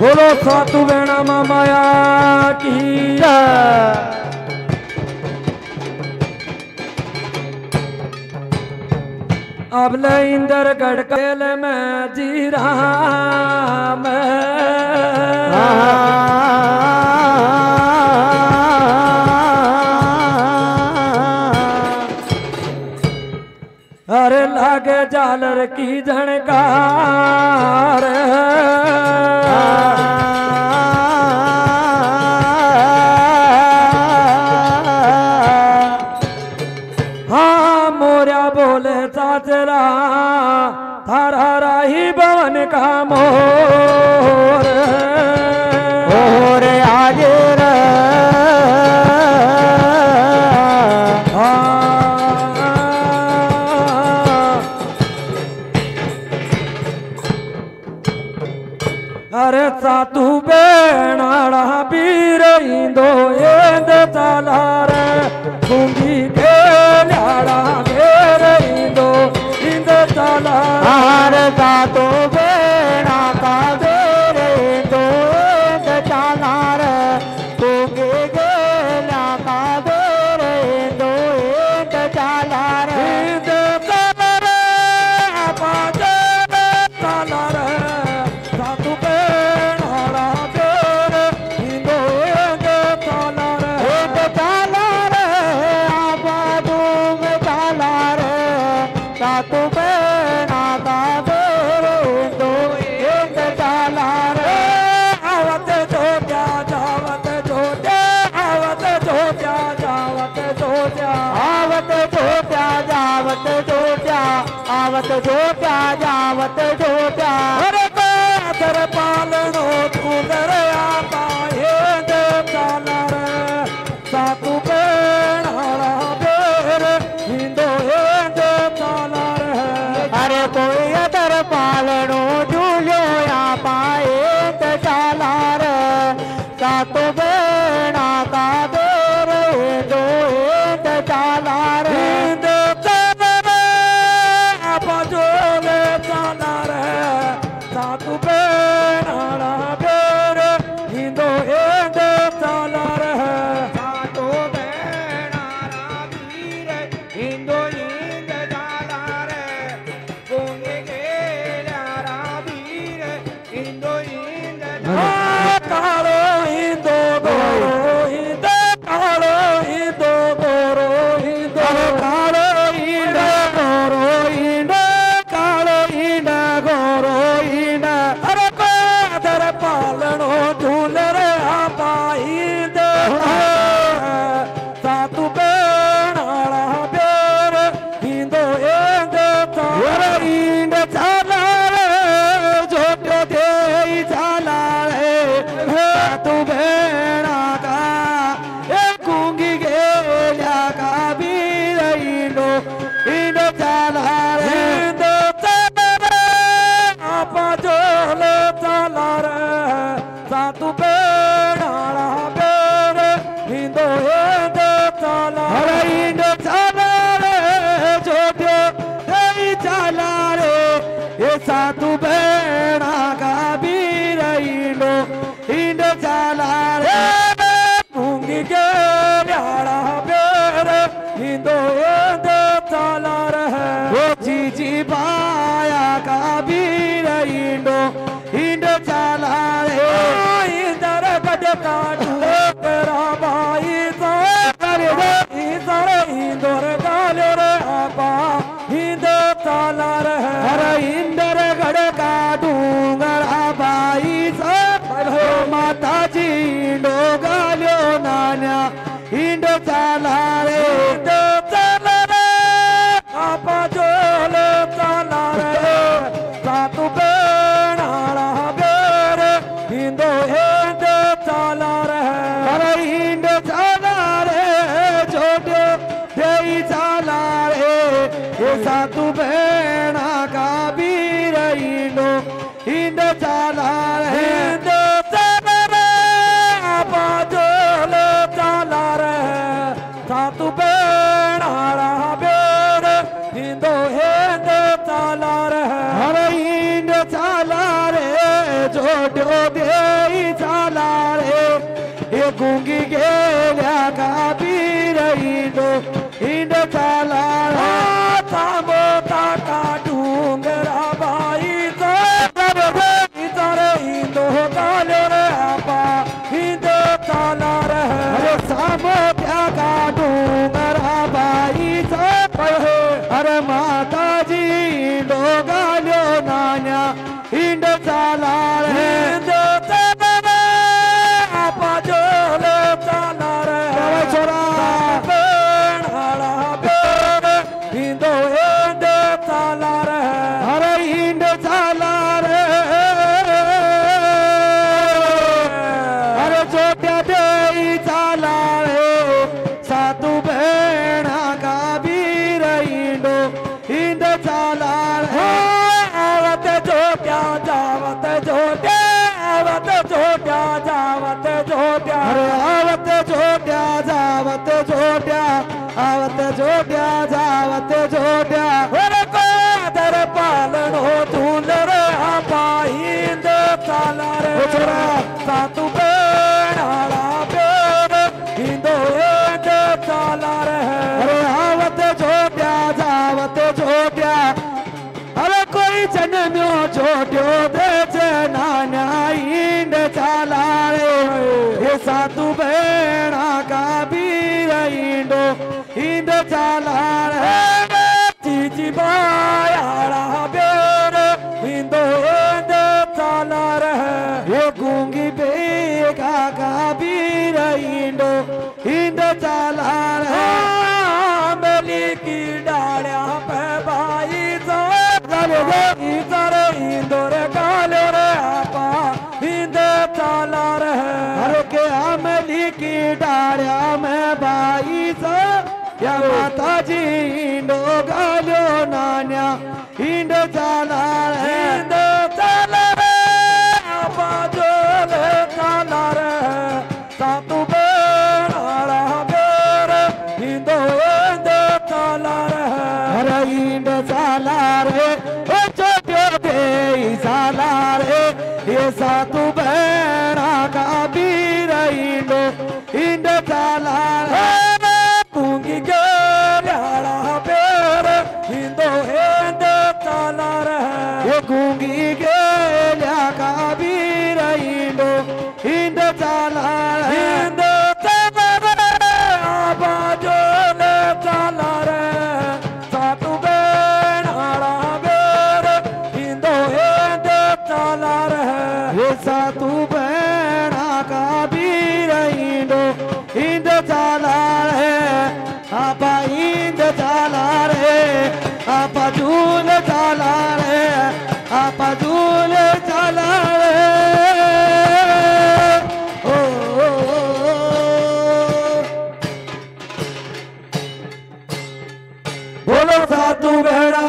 बोलो साधु बेणा माया की अब ले इंदर गढ़केल में जी रहा मैं अरे लागे जालर की झणकार हाँ मोरिया बोले चाचरा थारा राही भवन का मोर आज अरे सातू बेणाड़ा बीर इंदो एंद चाला रे गुंगी के ल्याड़ा घेर इंदो इंद चाला अरे सातू बेणा का घेर इंदो एंद चाला रे गुंगी के ल्या का घेर इंदो एंद चाला रे इंद चाला रे आपाज चाला रे सातू आवत जोत्या जावत जोत्या अरे बादर पालनो फूलर आपा हेंद चालर सातू बेणाड़ा बेर हिंदो हेंद चालर अरे कोई अदर पालनो झूलो आपा हेंद चालर सातू बेणा का बेर हिंदो हेंद चालर सातू बेणाड़ा बेर हिंदो हेंद चालर सातू बेणाड़ा बीर हिंदो हिंद चालर गुंगे गेल्यारा बीर हिंदो हिंद कालो हिंदो गोरो हिंद कालो हिंदो गोरो हिंद कालो हिंद गोरो हिंद कालो हिंद गोरो पालनो झूलर आपा हिंद सातू बेणाड़ा बेर हिंदो हेंद चालर हिंद चालर जोटो दे चालर सातू बेणा का गुंगी गेल्या का बीर हिंदो हिंद चालर हिंद चालर आपा जोल चालर सातू बेणाड़ा बेर हिंदो हेंद चालर हिंद चालर जोटो दे चालर ये सातू बेणा का बीर हिंदो हिंद चालर गुंगी गेल्याड़ा बेर हिंदो हेंद चालर वो जीजी बाया का बीर हिंदो हिंद चालर इंदर गढ़का ढोकरा बाई सर इंदर गालर आपा हिंद चालर हर इंदर गढ़का डूंगरा बाई सर माता जी इंडो गालो नान्या हिंद चालर हिंद चालर आपा जोल चालर सातू बेणाड़ा बेर हिंदो हेंद चालर अरे हिंद चालर छोटे दे चालर ये सातू बेणा का बीर हिंदो हिंद चालर हिंद चालर आपा जोल चालर सातू बेणाड़ा बेर हिंदो हेंद चालर हर हिंद चालर जोड्यो दे चाला रे ये गुंगी गेल्या काबीर इंडो इंड चाला रे थांबो ताका डोंगरा बाई इतर इंदो गालो रे आपा इंदो चाला रे अरे थांबो त्याका डोंगरा बाई अरे माता जी इंडो गालो नान्या इंड चाला रे इंदो चाला आपा जोले चाला रे छोरा बेणहाड़ा बेण इंदो इंड चाला रे अरे इंड चाला रे अरे जोट्या दे चाला रे सातू बेणा का बीर इंडो इंड चाला रे आवत जोट्या जावत जोट्या आवत जोट्या जावत जोट्या अरे आवत जोट्या जावत जोट्या आवत जोट्या जावत जोट्या अरे कादर पालनो झूल रे आपा इंद चाला रे छोरा सातू बेणाला बेण इंदो इंद चाला रे अरे आवत जोट्या जावत जोट्या अरे कोई जन्म्यो जोड्यो दे नान्या इंड चाला रे ये सातू बेणा का बीर इंडो इंड चाला रे चीची बायाड़ा बेर इंदो इंड चाला रे ये गूंगी बेगा का बीर इंडो इंड चाला रे मेली की डालिया पे बाई इधर इंदोर गालो रे आपा इंद चाला रे अरे के अमली की डालिया में बाई सा या माता जी इंडो गालो नान्या इंड चाला रे इंद चाला रे आपा जोले चाला रे सातू बेणाड़ा बेर इंदो इंद चाला रे अरे इंड चाला रे ओ छोट्यो दे चाला रे ये सातू बेणा का बीर इंडो इंड चाला रे गूंगी गेल्याड़ा बेर इंदो इंड चाला रे ये गूंगी गेल्या का बीर इंडो इंड चाला रे इंड चाला रे आपा जोले चाला रे सातू बेणाड़ा बेर इंदो इंड चाला रे ये सातू बेणा का बीर इंडो इंड चाला रे आपा इंड चाला रे आपा झूल चाला रे आपा झूल चाला रे बोलो सातू बेड़ा